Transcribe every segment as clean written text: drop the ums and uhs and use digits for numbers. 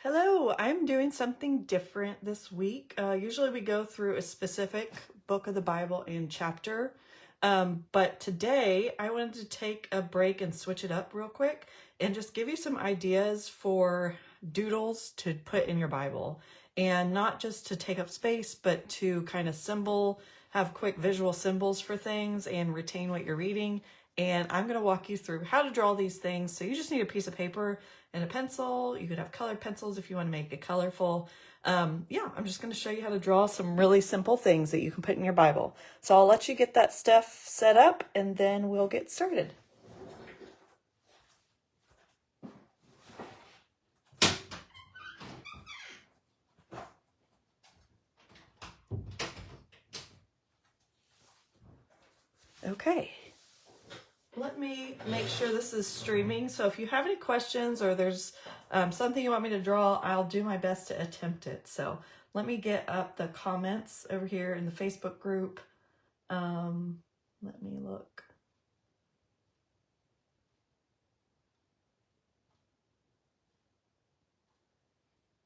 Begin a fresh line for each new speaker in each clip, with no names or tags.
Hello, I'm doing something different this week. Usually we go through a specific book of the Bible and chapter, but today I wanted to take a break and switch it up real quick and just give you some ideas for doodles to put in your Bible. And not just to take up space, but to kind of have quick visual symbols for things and retain what you're reading. And I'm going to walk you through how to draw these things. So you just need a piece of paper and a pencil. You could have colored pencils if you want to make it colorful. I'm just going to show you how to draw some really simple things that you can put in your Bible. So I'll let you get that stuff set up and then we'll get started. Okay. Let me make sure this is streaming. So if you have any questions or there's something you want me to draw, I'll do my best to attempt it. So let me get up the comments over here in the Facebook group. Let me look.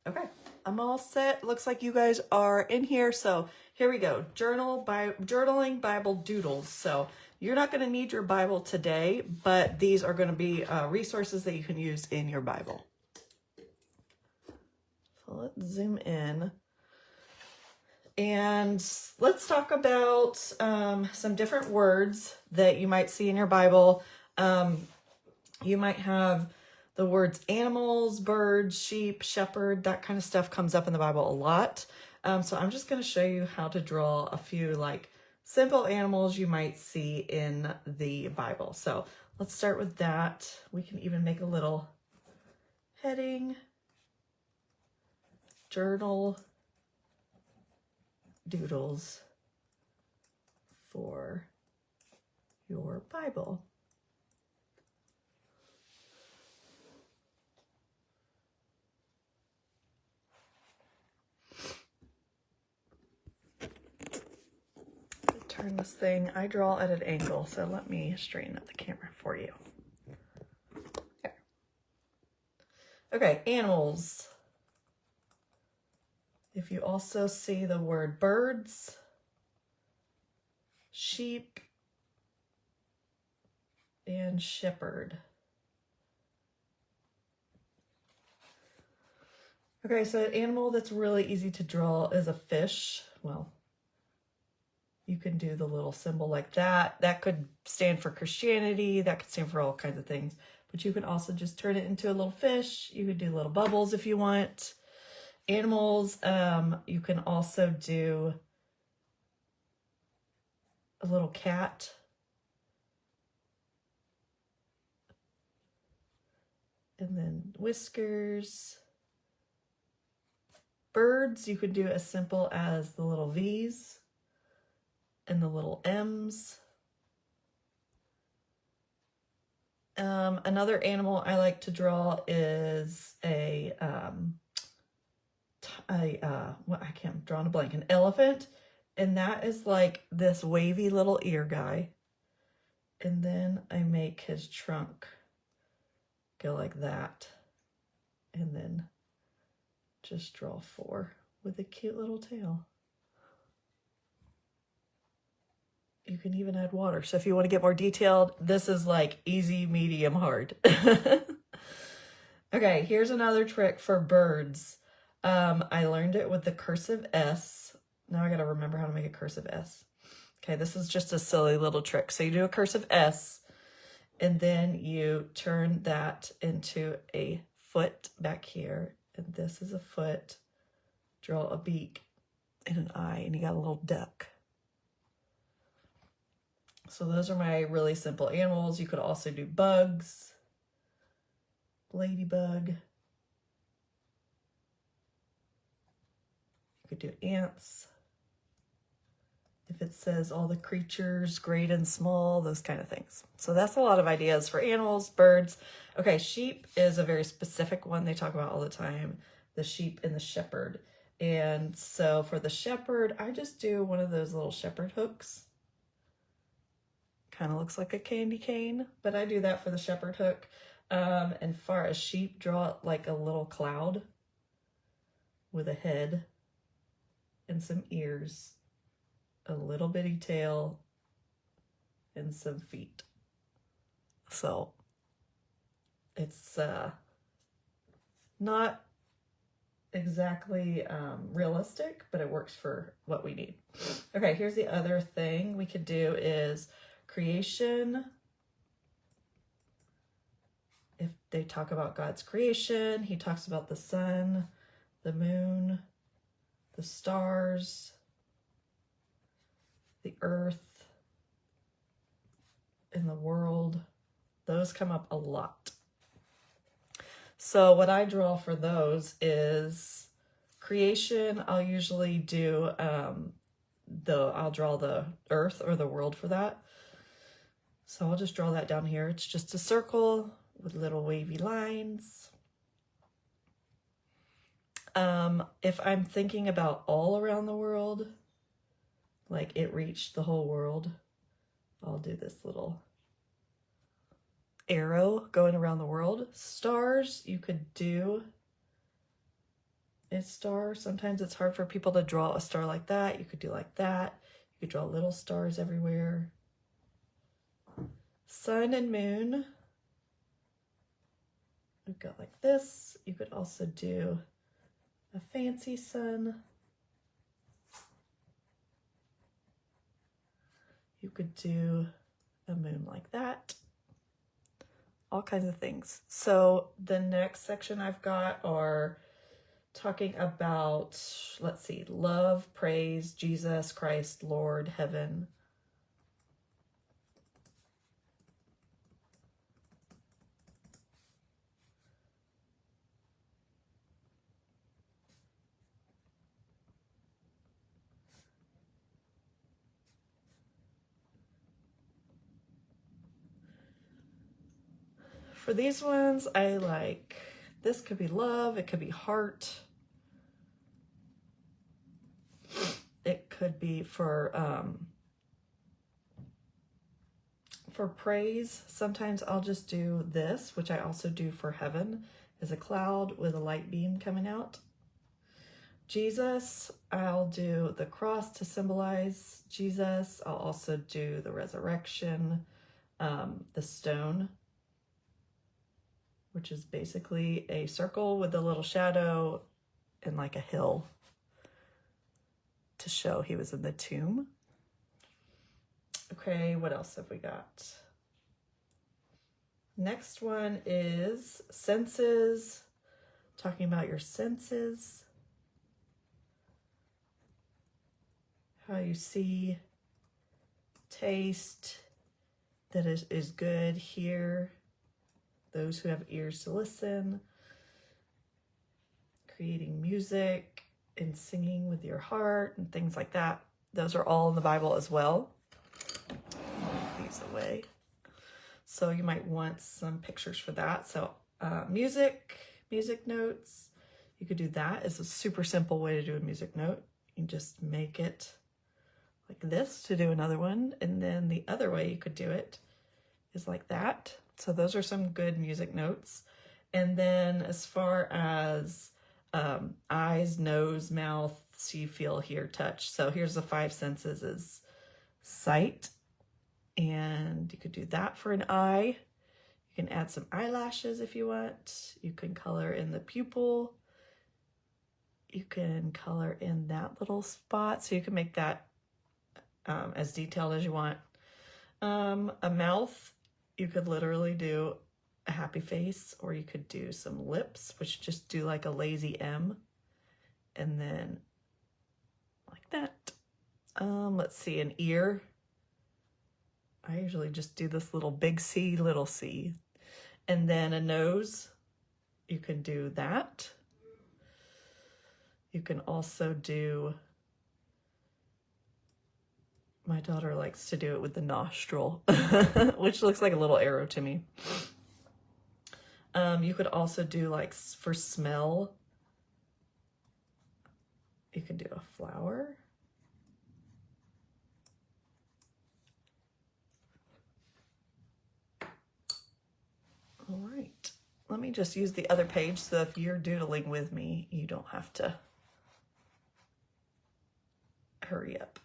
Okay, I'm all set. Looks like you guys are in here. So here we go. Journaling Bible doodles. So you're not going to need your Bible today, but these are going to be resources that you can use in your Bible. So let's zoom in. And let's talk about some different words that you might see in your Bible. You might have the words animals, birds, sheep, shepherd, that kind of stuff comes up in the Bible a lot. So I'm just going to show you how to draw a few like simple animals you might see in the Bible. So let's start with that. We can even make a little heading, journal, doodles for your Bible. Turn this thing. I draw at an angle, so let me straighten up the camera for you. Okay, animals. If you also see the word birds, sheep, and shepherd. Okay, so an animal that's really easy to draw is a fish. Well, you can do the little symbol like that. That could stand for Christianity. That could stand for all kinds of things. But you can also just turn it into a little fish. You could do little bubbles if you want. Animals, you can also do a little cat. And then whiskers. Birds, you could do as simple as the little V's and the little M's. Another animal I like to draw is I can't draw a blank, an elephant. And that is like this wavy little ear guy. And then I make his trunk go like that. And then just draw 4 with a cute little tail. You can even add water. So if you want to get more detailed, this is like easy, medium, hard. Okay, here's another trick for birds. I learned it with the cursive S. Now I got to remember how to make a cursive S. Okay, this is just a silly little trick. So you do a cursive S, and then you turn that into a foot back here. And this is a foot. Draw a beak and an eye, and you got a little duck. So those are my really simple animals. You could also do bugs, ladybug. You could do ants. If it says all the creatures, great and small, those kind of things. So that's a lot of ideas for animals, birds. Okay, sheep is a very specific one they talk about all the time, the sheep and the shepherd. And so for the shepherd, I just do one of those little shepherd hooks. Kind of looks like a candy cane, but I do that for the shepherd hook. And far as sheep, draw it like a little cloud. with a head and some ears, a little bitty tail, and some feet. So it's not exactly realistic, but it works for what we need. Okay, here's the other thing we could do is creation. If they talk about God's creation, he talks about the sun, the moon, the stars, the earth, and the world. Those come up a lot. So what I draw for those is creation. I'll usually do I'll draw the earth or the world for that. So I'll just draw that down here. It's just a circle with little wavy lines. If I'm thinking about all around the world, like it reached the whole world, I'll do this little arrow going around the world. Stars, you could do a star. Sometimes it's hard for people to draw a star like that. You could do like that. You could draw little stars everywhere. Sun and moon, we've got like this. You could also do a fancy sun. You could do a moon like that. All kinds of things. So the next section I've got are talking about, let's see, love, praise, Jesus Christ, Lord, heaven. For these ones, I like, this could be love, it could be heart. It could be for praise. Sometimes I'll just do this, which I also do for heaven, is a cloud with a light beam coming out. Jesus, I'll do the cross to symbolize Jesus. I'll also do the resurrection, the stone, which is basically a circle with a little shadow and like a hill to show he was in the tomb. Okay, what else have we got? Next one is senses, talking about your senses, how you see, taste, that is good, hear, those who have ears to listen, creating music and singing with your heart and things like that. Those are all in the Bible as well. Move these away. So you might want some pictures for that. So music notes, you could do that. It's a super simple way to do a music note. You can just make it like this to do another one. And then the other way you could do it is like that. So those are some good music notes. And then as far as eyes, nose, mouth, see, feel, hear, touch. So here's the 5 senses is sight. And you could do that for an eye. You can add some eyelashes if you want. You can color in the pupil. You can color in that little spot. So you can make that as detailed as you want. A mouth, you could literally do a happy face, or you could do some lips, which just do like a lazy M, and then like that. Let's see, an ear. I usually just do this little big C, little c. And then a nose, you can do that. You can also do, my daughter likes to do it with the nostril, which looks like a little arrow to me. You could also do like for smell, you could do a flower. All right, let me just use the other page so if you're doodling with me, you don't have to hurry up.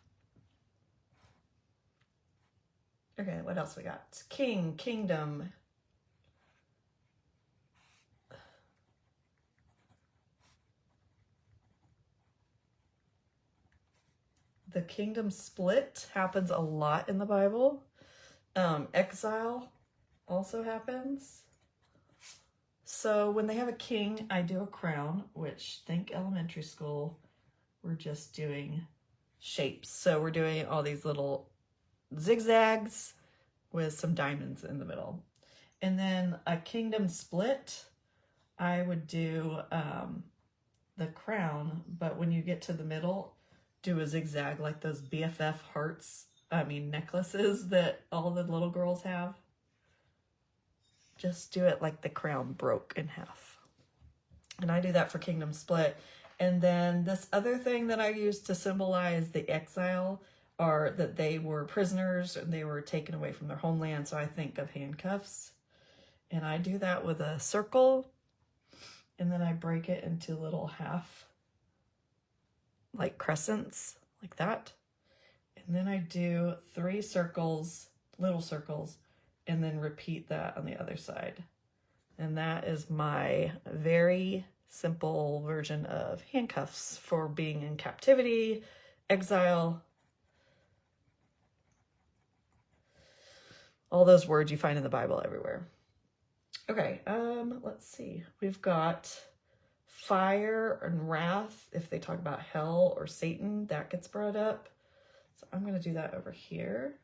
Okay, what else we got? King, kingdom. The kingdom split happens a lot in the Bible. Exile also happens. So when they have a king, I do a crown, which think elementary school, we're just doing shapes. So we're doing all these little zigzags with some diamonds in the middle. And then a kingdom split, I would do the crown, but when you get to the middle, do a zigzag like those BFF necklaces that all the little girls have. Just do it like the crown broke in half. And I do that for kingdom split. And then this other thing that I use to symbolize the exile are that they were prisoners and they were taken away from their homeland. So I think of handcuffs. And I do that with a circle. And then I break it into little half, like crescents, like that. And then I do 3 circles, little circles, and then repeat that on the other side. And that is my very simple version of handcuffs for being in captivity, exile, all those words you find in the Bible everywhere. Okay, let's see. We've got fire and wrath. If they talk about hell or Satan, that gets brought up. So I'm going to do that over here.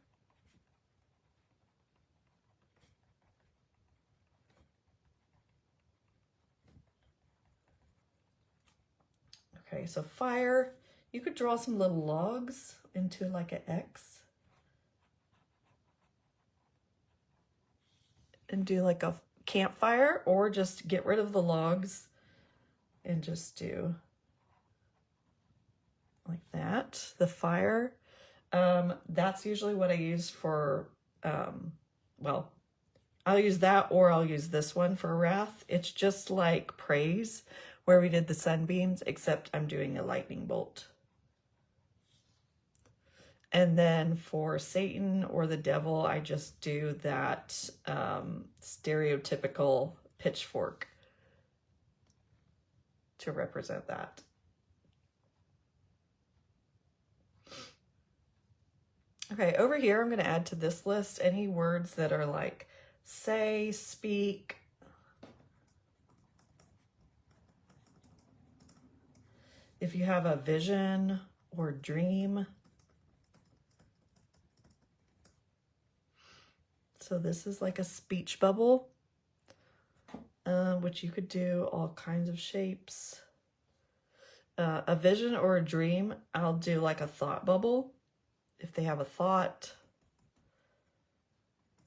Okay, so fire, you could draw some little logs into like an X. And do like a campfire, or just get rid of the logs and just do like that. The fire, that's usually what I use for, well, I'll use that, or I'll use this one for wrath. It's just like praise, where we did the sunbeams, except I'm doing a lightning bolt. And then for Satan or the devil, I just do that stereotypical pitchfork to represent that. Okay, over here, I'm going to add to this list any words that are like say, speak, if you have a vision or dream. So this is like a speech bubble, which you could do all kinds of shapes. A vision or a dream, I'll do like a thought bubble, if they have a thought.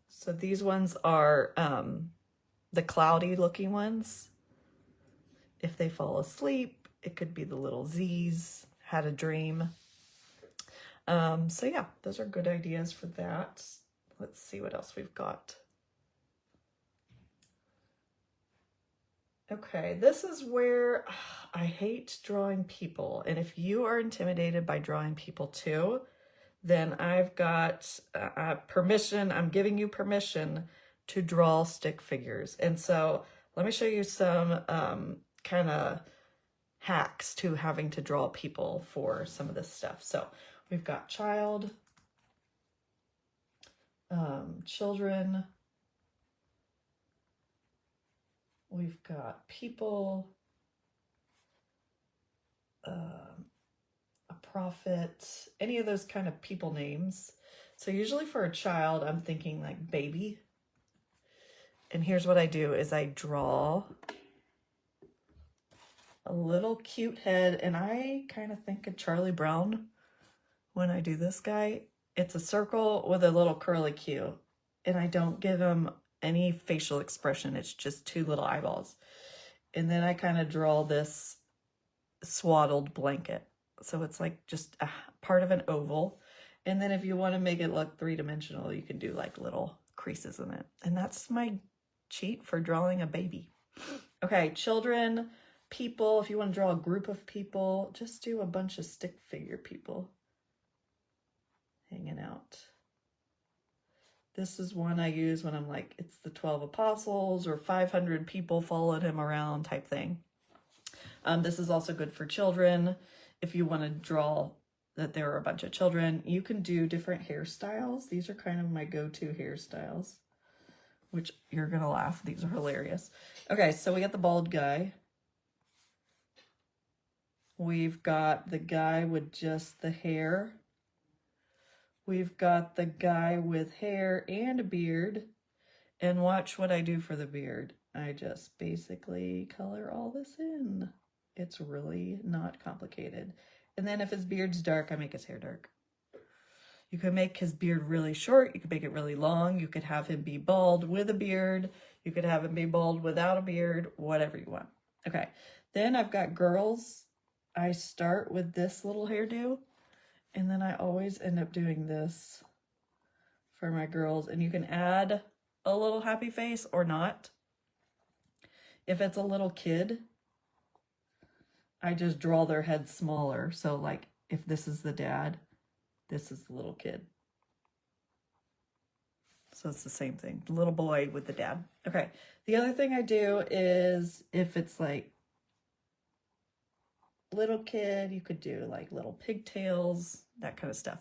So these ones are the cloudy looking ones. If they fall asleep, it could be the little Z's, had a dream. So yeah, those are good ideas for that. Let's see what else we've got. Okay, this is where I hate drawing people. And if you are intimidated by drawing people too, then I've got permission. I'm giving you permission to draw stick figures. And so let me show you some kind of hacks to having to draw people for some of this stuff. So we've got child, children, we've got people, a prophet, any of those kind of people names. So usually for a child, I'm thinking like baby. And here's what I do is I draw a little cute head, and I kind of think of Charlie Brown when I do this guy. It's a circle with a little curly Q, and I don't give him any facial expression. It's just 2 little eyeballs. And then I kind of draw this swaddled blanket. So it's like just a part of an oval. And then if you want to make it look 3-dimensional, you can do like little creases in it. And that's my cheat for drawing a baby. Okay, children, people, if you want to draw a group of people, just do a bunch of stick figure people. hanging out. This is one I use when I'm like, it's the 12 apostles or 500 people followed him around type thing. This is also good for children. If you want to draw that there are a bunch of children, you can do different hairstyles. These are kind of my go-to hairstyles, which you're going to laugh. These are hilarious. Okay, so we got the bald guy. We've got the guy with just the hair. We've got the guy with hair and a beard. And watch what I do for the beard. I just basically color all this in. It's really not complicated. And then if his beard's dark, I make his hair dark. You could make his beard really short. You could make it really long. You could have him be bald with a beard. You could have him be bald without a beard, whatever you want. Okay, then I've got girls. I start with this little hairdo, and then I always end up doing this for my girls. And you can add a little happy face or not. If it's a little kid, I just draw their head smaller. So like if this is the dad, this is the little kid. So it's the same thing, the little boy with the dad. Okay, the other thing I do is if it's like little kid, you could do like little pigtails, that kind of stuff.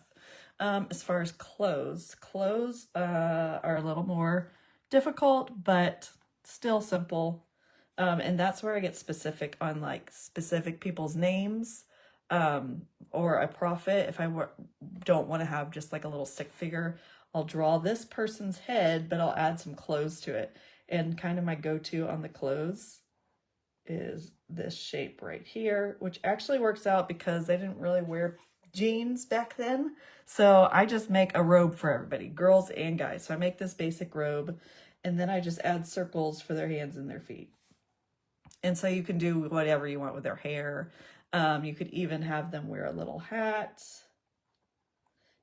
As far as clothes are a little more difficult, but still simple. And that's where I get specific on like specific people's names, or a prophet. If I don't want to have just like a little stick figure, I'll draw this person's head, but I'll add some clothes to it. And kind of my go-to on the clothes is this shape right here, which actually works out because they didn't really wear jeans back then. So I just make a robe for everybody, girls and guys. So I make this basic robe, and then I just add circles for their hands and their feet. And so you can do whatever you want with their hair. You could even have them wear a little hat.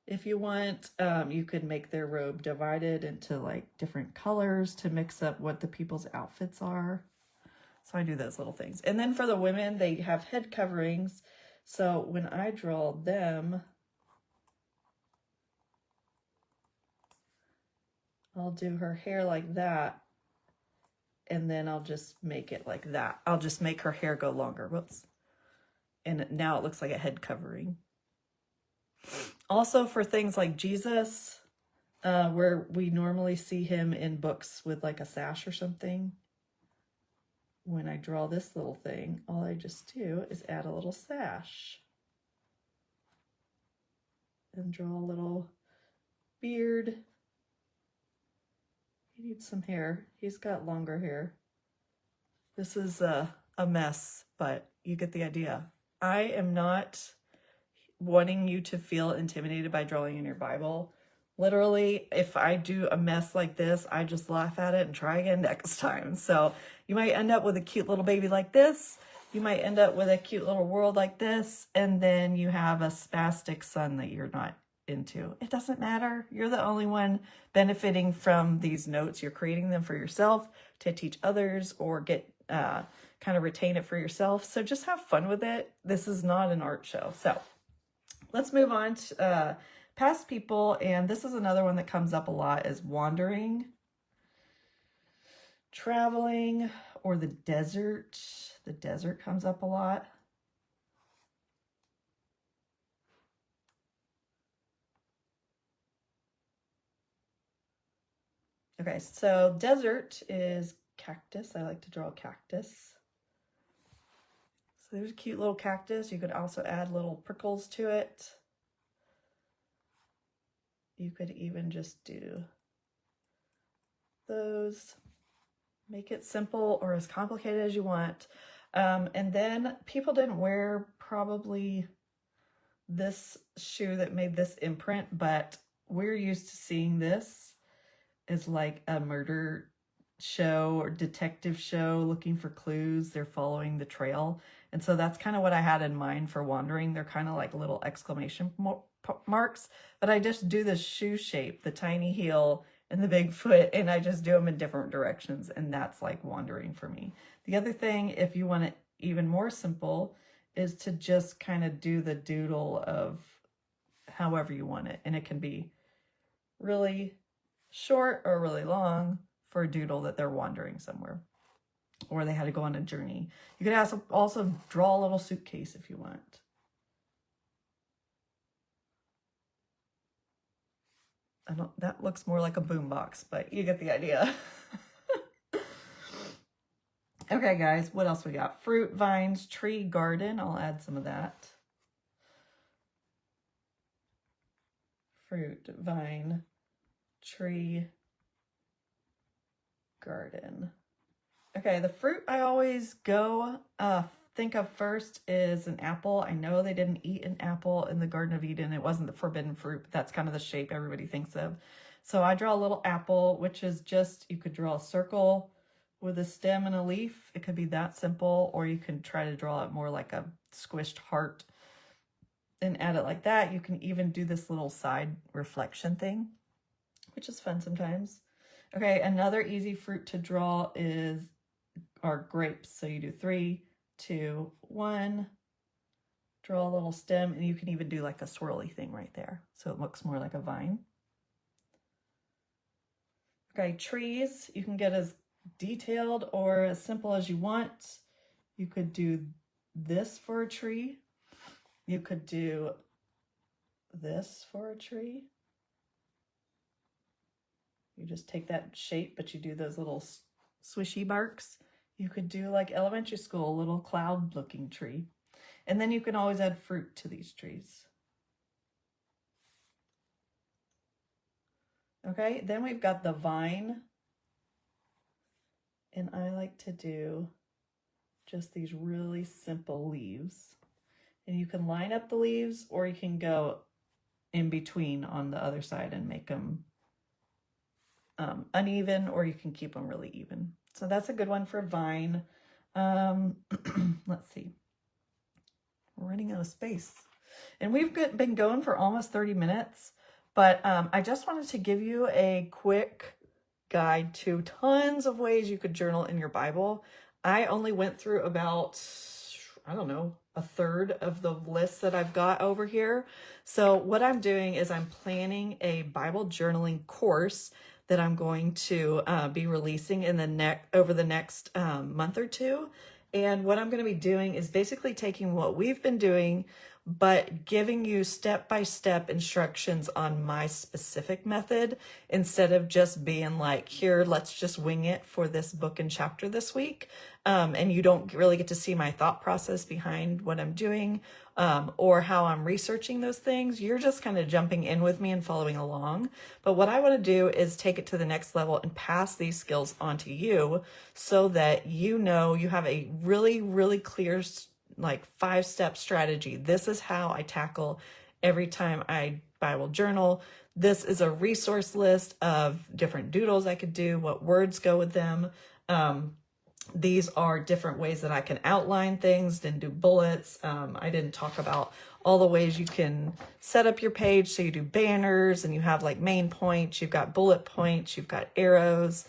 If you want, you could make their robe divided into like different colors to mix up what the people's outfits are. So I do those little things. And then for the women, they have head coverings. So when I draw them, I'll do her hair like that. And then I'll just make it like that. I'll just make her hair go longer. Whoops. And now it looks like a head covering. Also for things like Jesus, where we normally see him in books with like a sash or something. When I draw this little thing, all I just do is add a little sash. And draw a little beard. He needs some hair. He's got longer hair. This is a mess, but you get the idea. I am not wanting you to feel intimidated by drawing in your Bible. Literally, if I do a mess like this, I just laugh at it and try again next time. So you might end up with a cute little baby like this. You might end up with a cute little world like this. And then you have a spastic son that you're not into. It doesn't matter. You're the only one benefiting from these notes. You're creating them for yourself to teach others or get kind of retain it for yourself. So just have fun with it. This is not an art show. So let's move on to past people. And this is another one that comes up a lot, is wandering, traveling, or the desert. The desert comes up a lot. Okay, so desert is cactus. I like to draw a cactus. So there's a cute little cactus. You could also add little prickles to it. You could even just do those. Make it simple or as complicated as you want. And then people didn't wear probably this shoe that made this imprint, but we're used to seeing this as like a murder show or detective show looking for clues. They're following the trail. And so that's kind of what I had in mind for wandering. They're kind of like little exclamation marks, but I just do the shoe shape, the tiny heel and the big foot, and I just do them in different directions. And that's like wandering for me. The other thing, if you want it even more simple, is to just kind of do the doodle of however you want it. And it can be really short or really long for a doodle that they're wandering somewhere or they had to go on a journey. You could also draw a little suitcase if you want. That looks more like a boombox, but you get the idea. Okay, guys, what else we got? Fruit, vines, tree, garden. I'll add some of that. Fruit, vine, tree, garden. Okay, the fruit I always think of first is an apple. I know they didn't eat an apple in the Garden of Eden. It wasn't the forbidden fruit, but that's kind of the shape everybody thinks of. So I draw a little apple, which is just, you could draw a circle with a stem and a leaf. It could be that simple, or you can try to draw it more like a squished heart and add it like that. You can even do this little side reflection thing, which is fun sometimes. Okay, another easy fruit to draw are grapes. So you do 3, 2, 1, draw a little stem, and you can even do like a swirly thing right there. So it looks more like a vine. Okay, trees, you can get as detailed or as simple as you want. You could do this for a tree. You could do this for a tree. You just take that shape, but you do those little swishy barks. You could do like elementary school, a little cloud looking tree. And then you can always add fruit to these trees. Okay, then we've got the vine. And I like to do just these really simple leaves. And you can line up the leaves, or you can go in between on the other side and make them uneven, or you can keep them really even. So that's a good one for vine. Let's see. We're running out of space. And we've been going for almost 30 minutes, but I just wanted to give you a quick guide to tons of ways you could journal in your Bible. I only went through about, I don't know, a third of the list that I've got over here. So what I'm doing is I'm planning a Bible journaling course that I'm going to be releasing over the next month or two. And what I'm going to be doing is basically taking what we've been doing, but giving you step-by-step instructions on my specific method, instead of just being like, here, let's just wing it for this book and chapter this week. And you don't really get to see my thought process behind what I'm doing, or how I'm researching those things. You're just kind of jumping in with me and following along. But what I want to do is take it to the next level and pass these skills on to you, so that you have a really, really clear, like 5-step strategy. This is how I tackle every time I Bible journal. This is a resource list of different doodles I could do, what words go with them. These are different ways that I can outline things and do bullets. I didn't talk about all the ways you can set up your page. So you do banners and you have like main points, you've got bullet points, you've got arrows,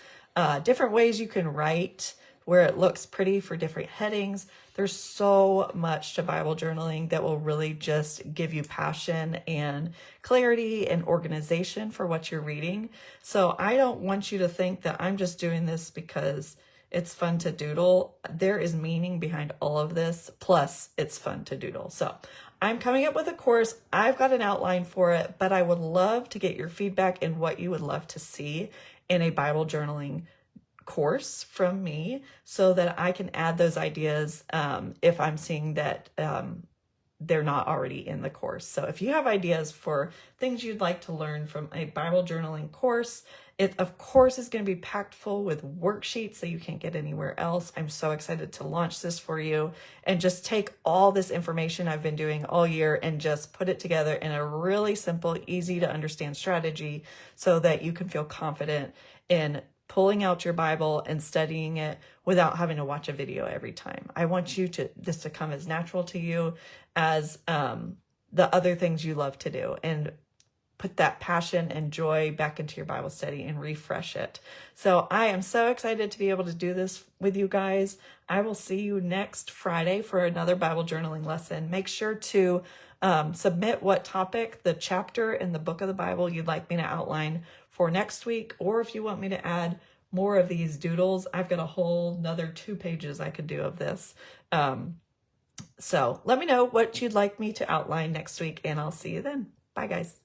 different ways you can write where it looks pretty for different headings. There's so much to Bible journaling that will really just give you passion and clarity and organization for what you're reading. So I don't want you to think that I'm just doing this because it's fun to doodle. There is meaning behind all of this, plus it's fun to doodle. So I'm coming up with a course. I've got an outline for it, but I would love to get your feedback and what you would love to see in a Bible journaling course from me, so that I can add those ideas if I'm seeing that they're not already in the course. So if you have ideas for things you'd like to learn from a Bible journaling course, it of course is going to be packed full with worksheets that you can't get anywhere else. I'm so excited to launch this for you and just take all this information I've been doing all year and just put it together in a really simple, easy to understand strategy, so that you can feel confident in pulling out your Bible and studying it without having to watch a video every time. I want this to come as natural to you as the other things you love to do. And put that passion and joy back into your Bible study and refresh it. So I am so excited to be able to do this with you guys. I will see you next Friday for another Bible journaling lesson. Make sure to submit what topic, the chapter in the book of the Bible you'd like me to outline for next week, or if you want me to add more of these doodles, I've got a whole another 2 pages I could do of this. So let me know what you'd like me to outline next week, and I'll see you then. Bye, guys.